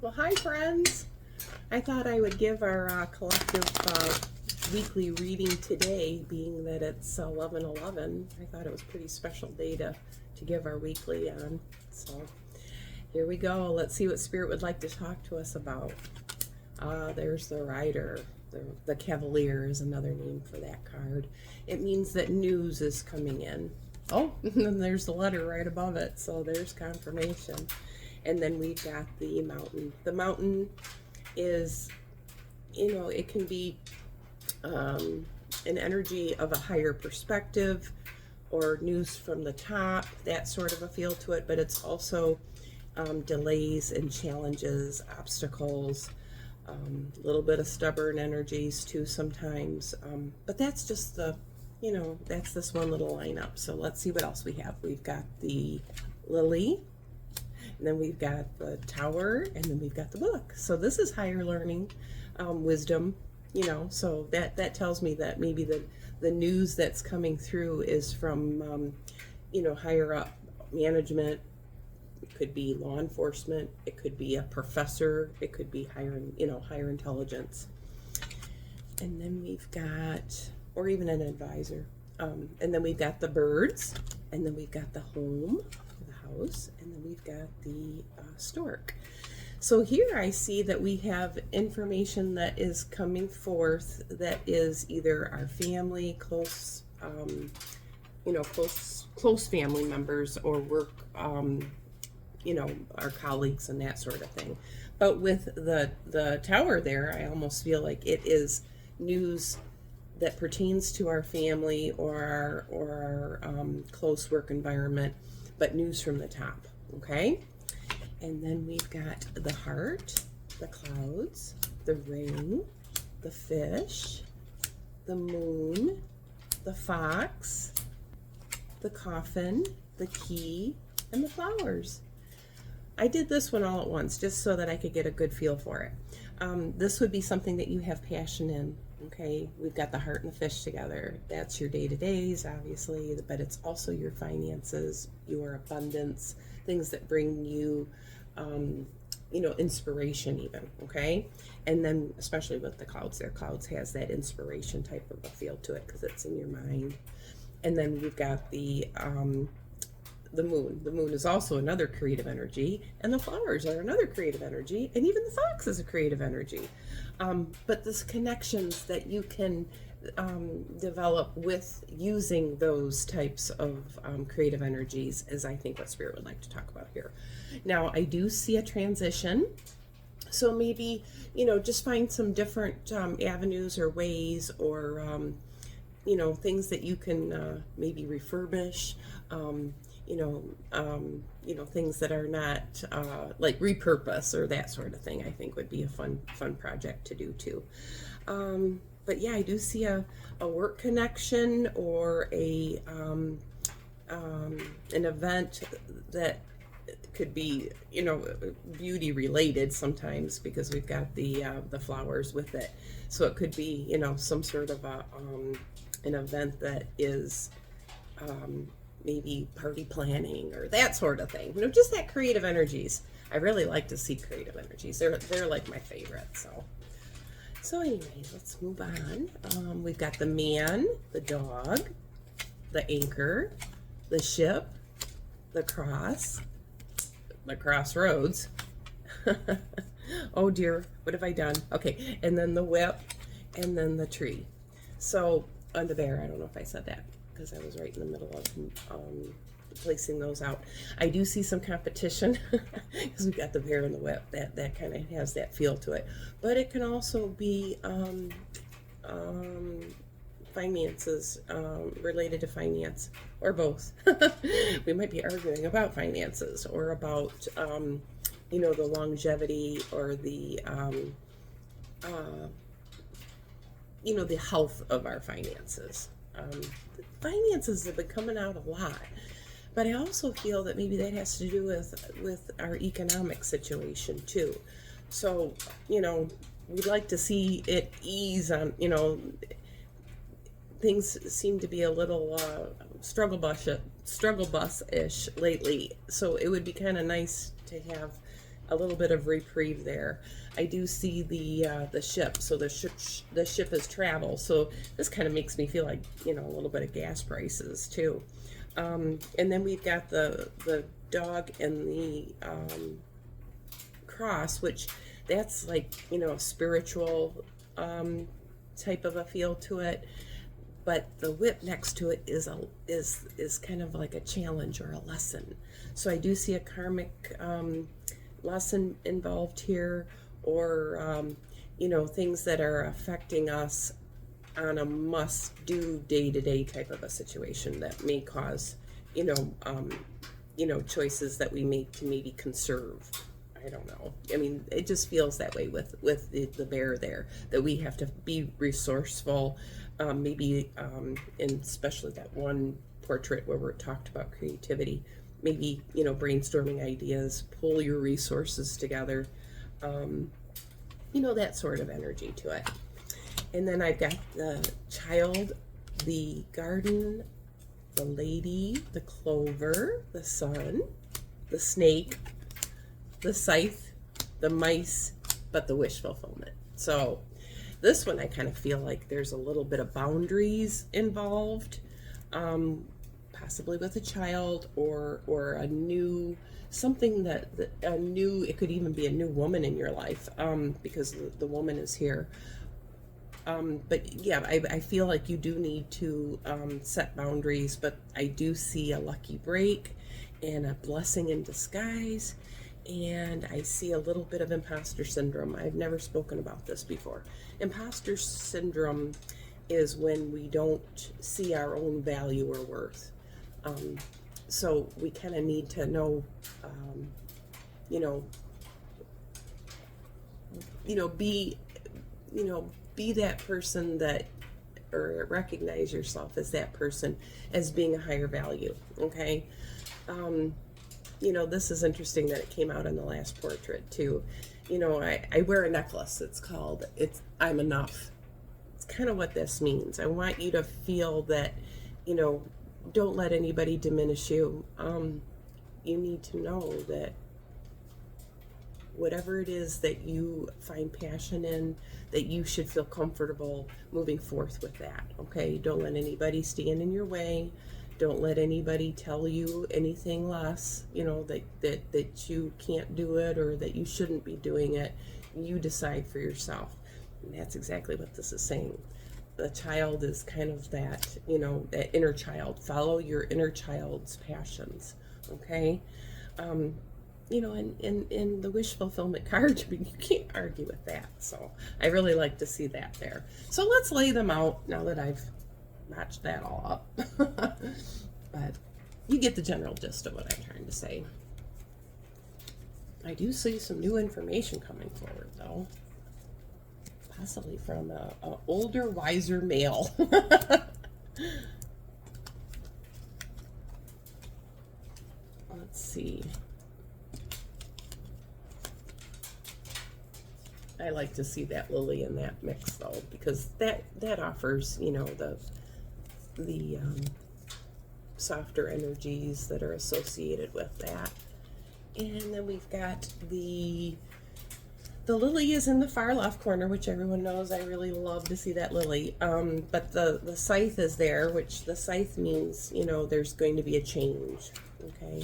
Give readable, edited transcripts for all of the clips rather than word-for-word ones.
Well, hi friends. I thought I would give our collective weekly reading today, being that it's 11/11. I thought it was a pretty special day to give our weekly on. So here we go. Let's see what Spirit would like to talk to us about. There's the Rider. The Cavalier is another name for that card. It means that news is coming in. Oh, and there's the letter right above it. So there's confirmation. And then we've got the Mountain. The Mountain is, it can be an energy of a higher perspective or news from the top, that sort of a feel to it, but it's also delays and challenges, obstacles, a little bit of stubborn energies too sometimes. But that's just that's this one little lineup. So let's see what else we have. We've got the Lily. And then we've got the Tower, and then we've got the Book. So this is higher learning, wisdom, so that tells me that maybe the news that's coming through is from, higher up management. It could be law enforcement. It could be a professor. It could be higher intelligence. And then we've got, or even an advisor. And then we've got the birds, and then we've got the home. House, and then we've got the stork. So here I see that we have information that is coming forth that is either our family, close family members, or work, our colleagues and that sort of thing. But with the Tower there, I almost feel like it is news that pertains to our family or our close work environment, but news from the top, okay? And then we've got the Heart, the Clouds, the Ring, the Fish, the Moon, the Fox, the Coffin, the Key, and the Flowers. I did this one all at once just so that I could get a good feel for it. This would be something that you have passion in. Okay, we've got the Heart and the Fish together. That's your day-to-days, obviously, but it's also your finances, your abundance, things that bring you, inspiration even, okay? And then especially with the Clouds there, Clouds has that inspiration type of a feel to it because it's in your mind. And then we've got the Moon. The Moon is also another creative energy, and the Flowers are another creative energy, and even the Fox is a creative energy. But this connections that you can develop with using those types of creative energies is, I think, what Spirit would like to talk about here. Now, I do see a transition. So maybe, just find some different avenues or ways or, things that you can maybe refurbish, things that are not like repurpose or that sort of thing. I think would be a fun project to do too. But yeah, I do see a work connection or an event that could be beauty related sometimes, because we've got the flowers with it. So it could be some sort of an event that is maybe party planning or that sort of thing. Just that creative energies. I really like to see creative energies. They're like my favorite. So anyways, let's move on. We've got the Man, the Dog, the Anchor, the Ship, the Cross, the Crossroads. Oh dear, what have I done? Okay, and then the Whip, and then the Tree. So, on the Bear, I don't know if I said that, because I was right in the middle of placing those out. I do see some competition because we've got the Bear and the Whip. That kind of has that feel to it. But it can also be finances, related to finance, or both. We might be arguing about finances or about, the longevity or the health of our finances. Finances have been coming out a lot, but I also feel that maybe that has to do with our economic situation too. So, we'd like to see it ease on, things seem to be a little struggle bus-ish lately. So it would be kind of nice to have a little bit of reprieve there. I do see the ship, so the ship is travel. So this kind of makes me feel like, you know, a little bit of gas prices too. And then we've got the dog and the cross, which that's like, you know, a spiritual type of a feel to it. But the whip next to it is kind of like a challenge or a lesson. So I do see a karmic lesson involved here, or you know, things that are affecting us on a must-do day-to-day type of a situation that may cause, you know, choices that we make to maybe conserve. I don't know. I mean, it just feels that way with the bear there, that we have to be resourceful. Maybe, and especially that one portrait where we're talked about creativity, maybe, you know, brainstorming ideas, pull your resources together, you know, that sort of energy to it. And then I've got the child, the garden, the lady, the clover, the sun, the snake, the scythe, the mice, but the wish fulfillment. So this one, I kind of feel like there's a little bit of boundaries involved, possibly with a child or a new, something that a new, it could even be a new woman in your life, because the woman is here. But yeah, I feel like you do need to set boundaries, but I do see a lucky break and a blessing in disguise. And I see a little bit of imposter syndrome. I've never spoken about this before. Imposter syndrome is when we don't see our own value or worth. So we kind of need to know, be that person that, or recognize yourself as that person as being a higher value. Okay. This is interesting that it came out in the last portrait too. I wear a necklace. It's called I'm enough. It's kind of what this means. I want you to feel that, don't let anybody diminish you. You need to know that whatever it is that you find passion in, that you should feel comfortable moving forth with that. Okay. Don't let anybody stand in your way. Don't let anybody tell you anything less, that you can't do it or that you shouldn't be doing it. You decide for yourself. And that's exactly what this is saying. The child is kind of that, that inner child. Follow your inner child's passions. Okay. And the wish fulfillment card, you can't argue with that. So I really like to see that there. So let's lay them out now that I've matched that all up. But you get the general gist of what I'm trying to say. I do see some new information coming forward, though. Possibly from a older, wiser male. Let's see. I like to see that lily in that mix, though, because that offers, the softer energies that are associated with that. And then we've got the lily is in the far left corner, which everyone knows I really love to see that lily. But the scythe is there, which the scythe means, there's going to be a change. Okay.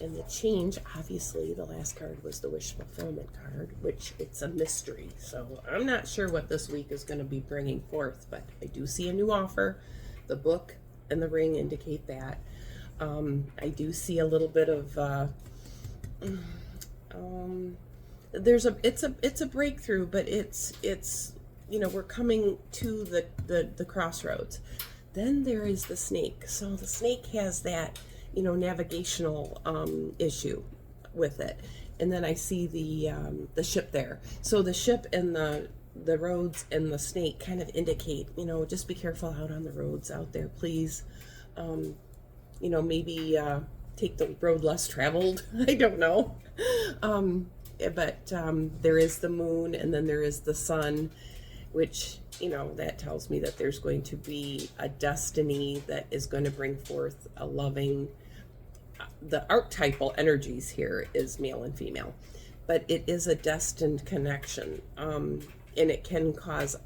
And the change, obviously, the last card was the wish fulfillment card, which it's a mystery. So I'm not sure what this week is going to be bringing forth, but I do see a new offer. The book and the ring indicate that. I do see a little bit of it's a breakthrough, but it's we're coming to the crossroads. Then there is the snake. So the snake has that navigational issue with it. And then I see the ship there. So the ship and the roads and the snake kind of indicate, just be careful out on the roads out there, please. Maybe take the road less traveled. I don't know. But there is the moon, and then there is the sun, which, that tells me that there's going to be a destiny that is going to bring forth a loving, the archetypal energies here is male and female, but it is a destined connection. And it can cause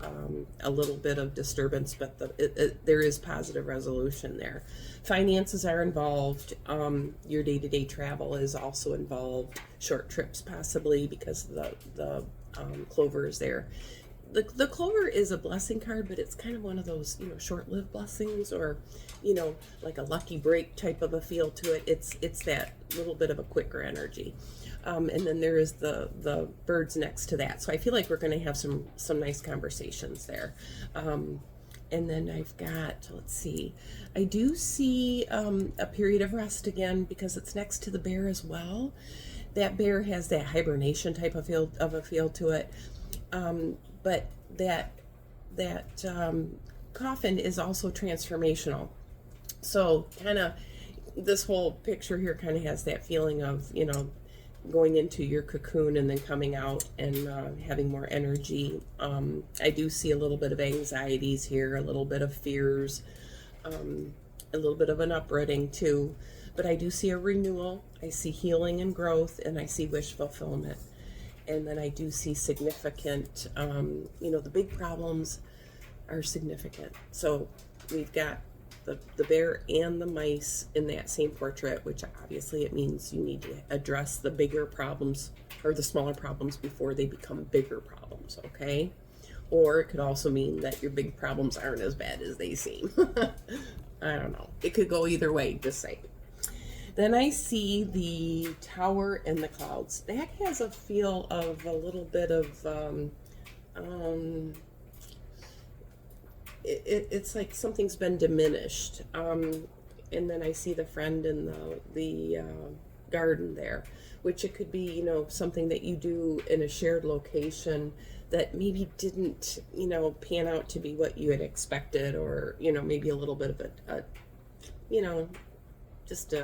a little bit of disturbance, but there is positive resolution there. Finances are involved. Your day-to-day travel is also involved. Short trips possibly, because the clover is there. The clover is a blessing card, but it's kind of one of those, short-lived blessings, or, like a lucky break type of a feel to it. It's that little bit of a quicker energy. And then there is the birds next to that. So I feel like we're going to have some nice conversations there. And then I've got, let's see, I do see a period of rest again, because it's next to the bear as well. That bear has that hibernation type of feel to it. But that coffin is also transformational. So kind of this whole picture here kind of has that feeling of, going into your cocoon and then coming out and having more energy. I do see a little bit of anxieties here, a little bit of fears, a little bit of an uprooting too. But I do see a renewal. I see healing and growth, and I see wish fulfillment. And then I do see significant, the big problems are significant. So we've got the bear and the mice in that same portrait, which obviously it means you need to address the bigger problems or the smaller problems before they become bigger problems, okay? Or it could also mean that your big problems aren't as bad as they seem. I don't know. It could go either way, just say. Then I see the tower and the clouds. That has a feel of a little bit of, it's like something's been diminished. And then I see the friend in the garden there, which it could be, something that you do in a shared location that maybe didn't, pan out to be what you had expected, or, maybe a little bit of just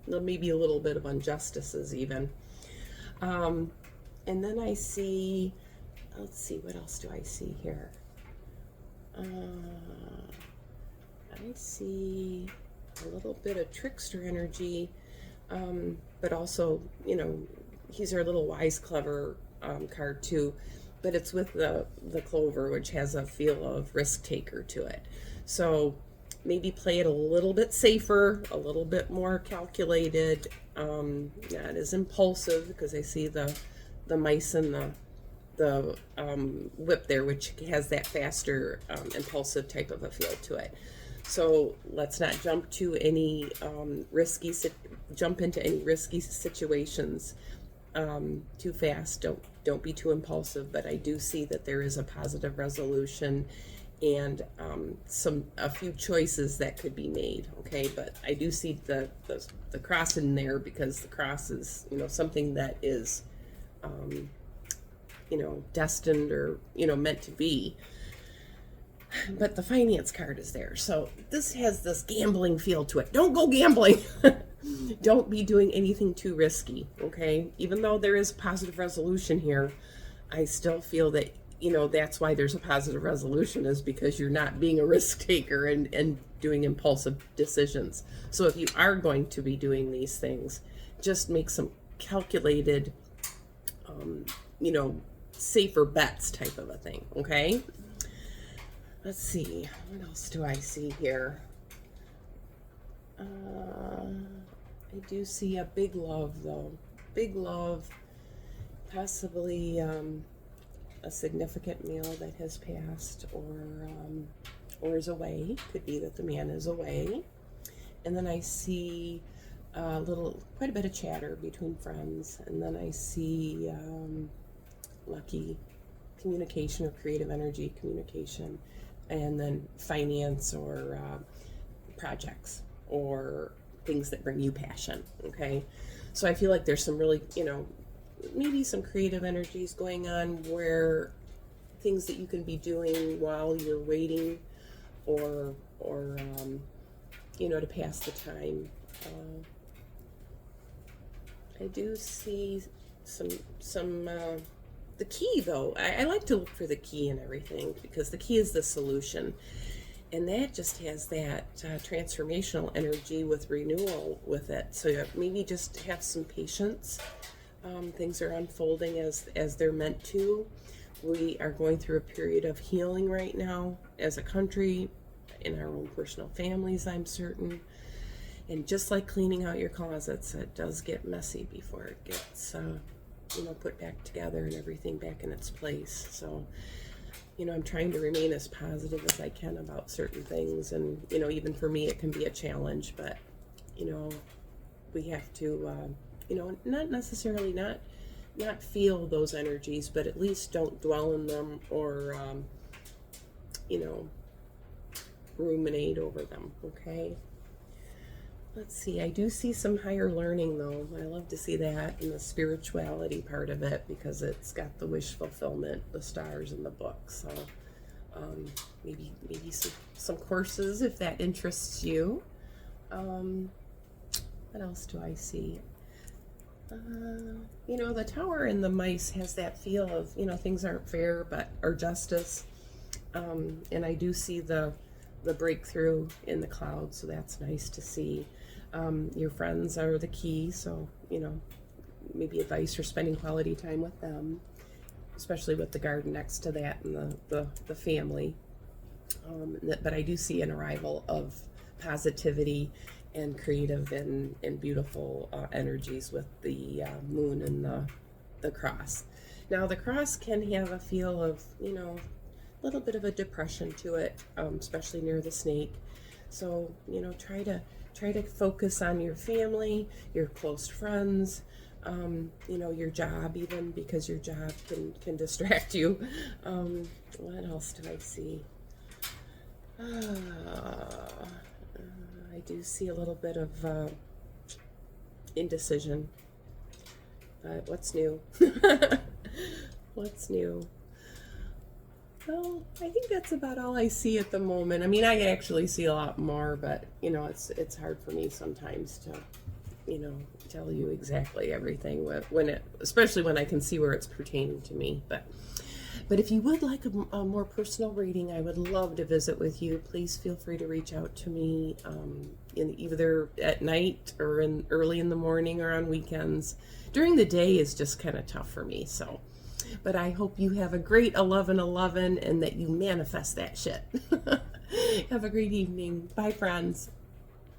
maybe a little bit of injustices even. And then I see, let's see, what else do I see here? I see a little bit of trickster energy, but also, he's our little wise, clever card too, but it's with the clover, which has a feel of risk taker to it. So maybe play it a little bit safer, a little bit more calculated, not as impulsive, because I see the mice and the whip there, which has that faster, impulsive type of a feel to it. So let's not jump to any jump into any risky situations too fast. Don't be too impulsive. But I do see that there is a positive resolution and a few choices that could be made. Okay, but I do see the cross in there, because the cross is something that is destined or meant to be. But the finance card is there, so this has this gambling feel to it. Don't go gambling. Don't be doing anything too risky, okay? Even though there is positive resolution here, I still feel that that's why there's a positive resolution, is because you're not being a risk taker and doing impulsive decisions. So if you are going to be doing these things, just make some calculated safer bets type of a thing, okay? Let's see, what else do I see here? I do see a big love, though. Big love, possibly a significant male that has passed or is away. Could be that the man is away. And then I see quite a bit of chatter between friends. And then I see lucky communication or creative energy communication. And then finance or projects or things that bring you passion, okay? So I feel like there's some really, maybe some creative energies going on, where things that you can be doing while you're waiting or to pass the time. I do see some the key, though. I like to look for the key in everything, because the key is the solution. And that just has that transformational energy with renewal with it. So maybe just have some patience. Things are unfolding as they're meant to. We are going through a period of healing right now as a country, in our own personal families, I'm certain. And just like cleaning out your closets, it does get messy before it gets, put back together and everything back in its place. So, I'm trying to remain as positive as I can about certain things. And, even for me, it can be a challenge, but, we have to, not necessarily not feel those energies, but at least don't dwell in them or, ruminate over them, okay? Let's see, I do see some higher learning though. I love to see that in the spirituality part of it because it's got the wish fulfillment, the stars in the book. So maybe some courses if that interests you. What else do I see? The tower and the mice has that feel of, things aren't fair, or justice. And I do see the breakthrough in the clouds, so that's nice to see. Your friends are the key, so, maybe advice for spending quality time with them, especially with the garden next to that and the family. But I do see an arrival of positivity and creative and beautiful energies with the moon and the cross. Now the cross can have a feel of, a little bit of a depression to it, especially near the snake. So, try to focus on your family, your close friends, your job even, because your job can distract you. What else do I see? I do see a little bit of indecision. But what's new? What's new? Well, I think that's about all I see at the moment. I mean, I actually see a lot more, but it's hard for me sometimes to tell you exactly everything especially when I can see where it's pertaining to me. But if you would like a more personal reading, I would love to visit with you. Please feel free to reach out to me either at night or early in the morning or on weekends. During the day is just kind of tough for me, so. But I hope you have a great 11/11 and that you manifest that shit. Have a great evening. Bye, friends.